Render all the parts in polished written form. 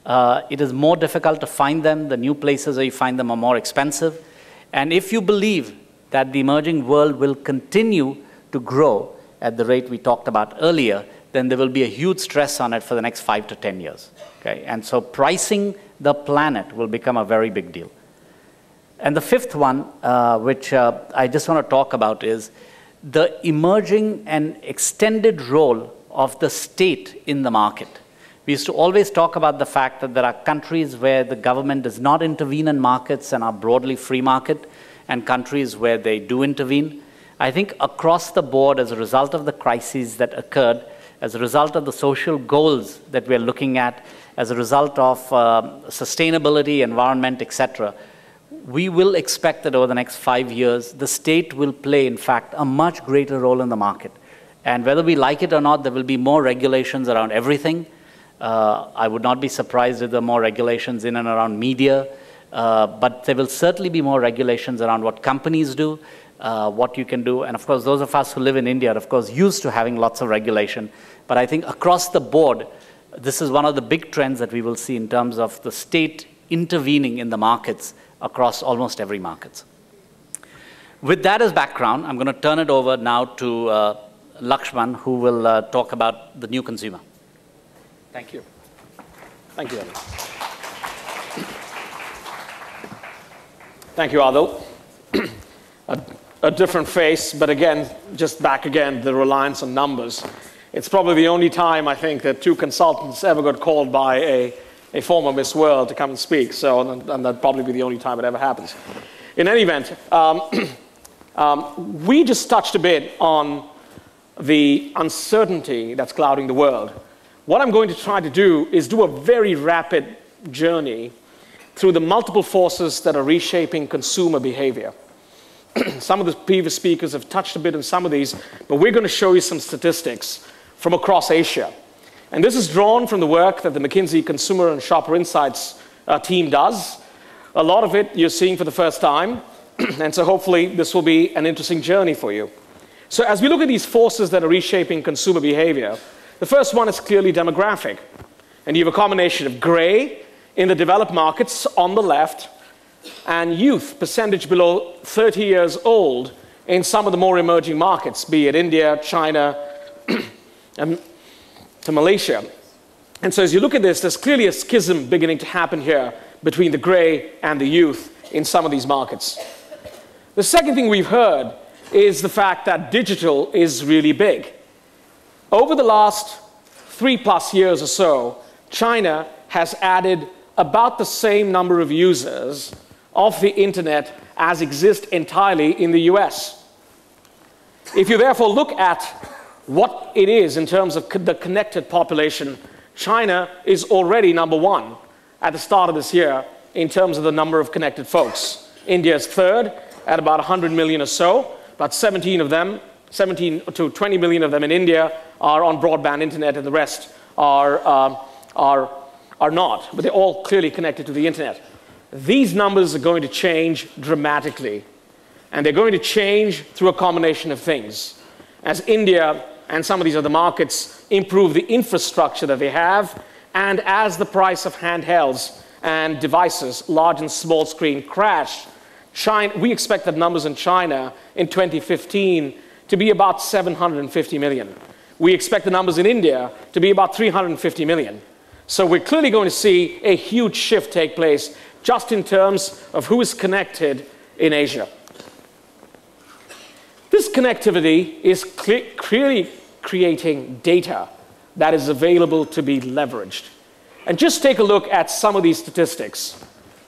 It is more difficult to find them. The new places where you find them are more expensive. And if you believe that the emerging world will continue to grow at the rate we talked about earlier, then there will be a huge stress on it for the next 5 to 10 years. Okay? And so pricing the planet will become a very big deal. And the fifth one, which I just want to talk about, is the emerging and extended role of the state in the market. We used to always talk about the fact that there are countries where the government does not intervene in markets and are broadly free market, and countries where they do intervene. I think across the board, as a result of the crises that occurred, as a result of the social goals that we're looking at, as a result of sustainability, environment, etc., we will expect that over the next 5 years, the state will play, in fact, a much greater role in the market. And whether we like it or not, there will be more regulations around everything. I would not be surprised if there are more regulations in and around media, but there will certainly be more regulations around what companies do, what you can do. And of course, those of us who live in India are, of course, used to having lots of regulation. But I think across the board, this is one of the big trends that we will see in terms of the state intervening in the markets across almost every market. With that as background, I'm going to turn it over now to Laxman, who will talk about the new consumer. Thank you. Thank you, Adil. Thank you, Adil. A different face, but again, just back again, the reliance on numbers. It's probably the only time, I think, that 2 consultants ever got called by a former Miss World to come and speak, so, and that'd probably be the only time it ever happens. In any event, we just touched a bit on the uncertainty that's clouding the world. What I'm going to try to do is do a very rapid journey through the multiple forces that are reshaping consumer behavior. Some of the previous speakers have touched a bit on some of these, but we're going to show you some statistics from across Asia. And this is drawn from the work that the McKinsey Consumer and Shopper Insights team does. A lot of it you're seeing for the first time, and so hopefully this will be an interesting journey for you. So as we look at these forces that are reshaping consumer behavior, the first one is clearly demographic. And you have a combination of gray in the developed markets on the left and youth, percentage below 30 years old in some of the more emerging markets, be it India, China, and to Malaysia. And so as you look at this, there's clearly a schism beginning to happen here between the gray and the youth in some of these markets. The second thing we've heard is the fact that digital is really big. Over the last 3+ years or so, China has added about the same number of users of the internet as exist entirely in the US. If you therefore look at what it is in terms of the connected population, China is already #1 at the start of this year in terms of the number of connected folks. India is third at about 100 million or so, about 17 to 20 million of them in India are on broadband internet, and the rest are not, but they're all clearly connected to the internet. These numbers are going to change dramatically, and they're going to change through a combination of things. As India and some of these other markets improve the infrastructure that they have, and as the price of handhelds and devices, large and small screen, crash, we expect that numbers in China in 2015 to be about 750 million. We expect the numbers in India to be about 350 million. So we're clearly going to see a huge shift take place just in terms of who is connected in Asia. This connectivity is clearly creating data that is available to be leveraged. And just take a look at some of these statistics.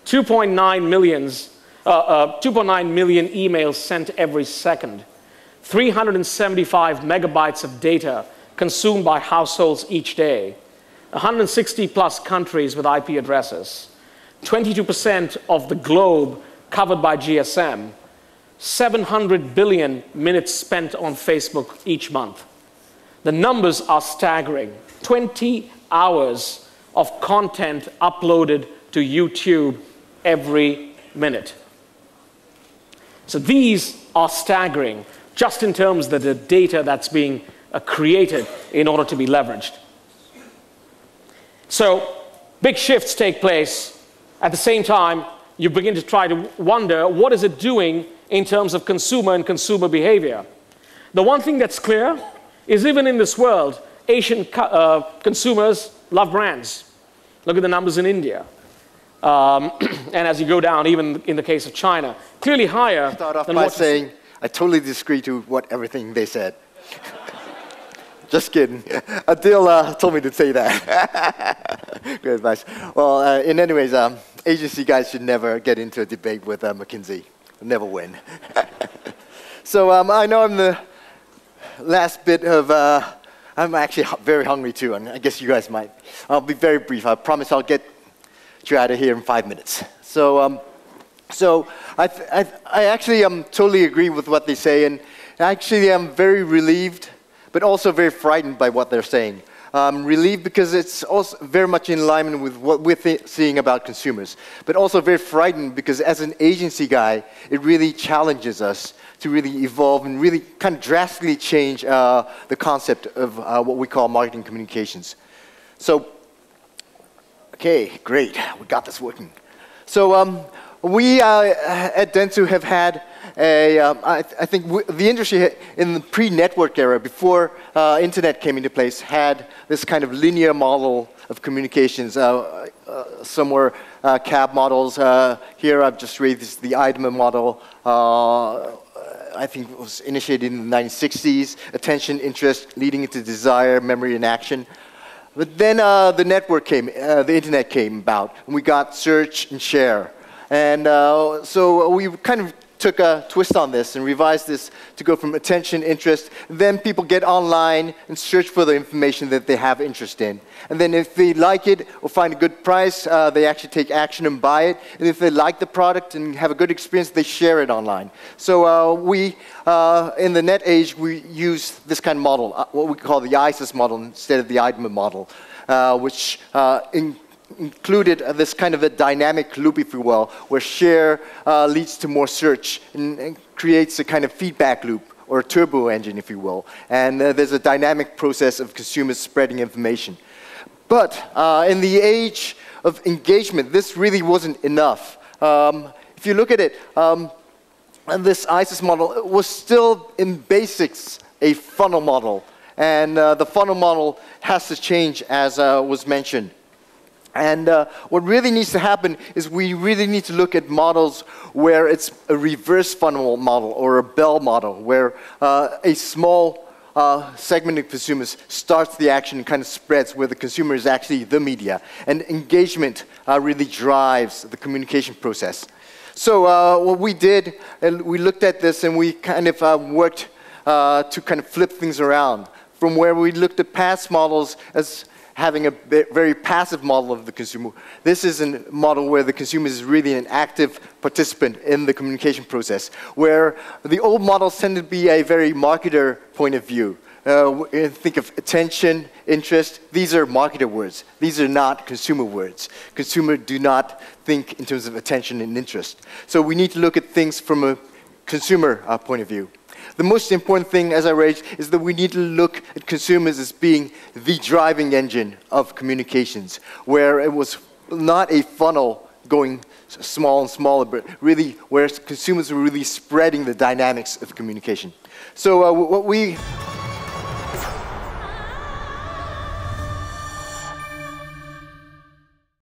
2.9 million emails sent every second. 375 megabytes of data consumed by households each day. 160+ countries with IP addresses. 22% of the globe covered by GSM. 700 billion minutes spent on Facebook each month. The numbers are staggering. 20 hours of content uploaded to YouTube every minute. So these are staggering, just in terms of the data that's being created in order to be leveraged. So big shifts take place. At the same time, you begin to try to wonder, what is it doing in terms of consumer and consumer behavior? The one thing that's clear is even in this world, Asian consumers love brands. Look at the numbers in India. And as you go down, even in the case of China, clearly higher. Start off by saying, I totally disagree to everything they said. Just kidding. Adil told me to say that. Good advice. Well, in any ways, agency guys should never get into a debate with McKinsey. Never win. So I know I'm the last bit of, I'm actually very hungry too, and I guess you guys might. I'll be very brief. I promise I'll get you out of here in 5 minutes. So, I actually totally agree with what they say, and actually I'm very relieved, but also very frightened by what they're saying. Relieved because it's also very much in alignment with what we're seeing about consumers, but also very frightened because as an agency guy, it really challenges us to really evolve and really kind of drastically change the concept of what we call marketing communications. So, okay, great, we got this working. So we at Dentsu have had I think the industry in the pre-network era, before internet came into place, had this kind of linear model of communications. Some were cab models. Here I've just raised the IDMA model. I think it was initiated in the 1960s. Attention, interest, leading into desire, memory, and action. But then the network came, the internet came about, and we got search and share. And so we kind of took a twist on this and revised this to go from attention, interest, then people get online and search for the information that they have interest in. And then if they like it or find a good price, they actually take action and buy it. And if they like the product and have a good experience, they share it online. So we, in the net age, we use this kind of model, what we call the ISIS model instead of the IDMA model, which included this kind of a dynamic loop, if you will, where share leads to more search and creates a kind of feedback loop or a turbo engine, if you will. And there's a dynamic process of consumers spreading information. But in the age of engagement, this really wasn't enough. If you look at it, this ISIS model was still in basics a funnel model. And the funnel model has to change, as was mentioned. And what really needs to happen is we really need to look at models where it's a reverse funnel model or a bell model, where a small segment of consumers starts the action and kind of spreads, where the consumer is actually the media. And engagement really drives the communication process. So what we did, and we looked at this and we kind of worked to kind of flip things around from where we looked at past models as having a very passive model of the consumer. This is a model where the consumer is really an active participant in the communication process, where the old models tend to be a very marketer point of view. Think of attention, interest. These are marketer words. These are not consumer words. Consumers do not think in terms of attention and interest. So we need to look at things from a consumer point of view. The most important thing, as I raised, is that we need to look at consumers as being the driving engine of communications, where it was not a funnel going small and smaller, but really where consumers were really spreading the dynamics of communication. So what we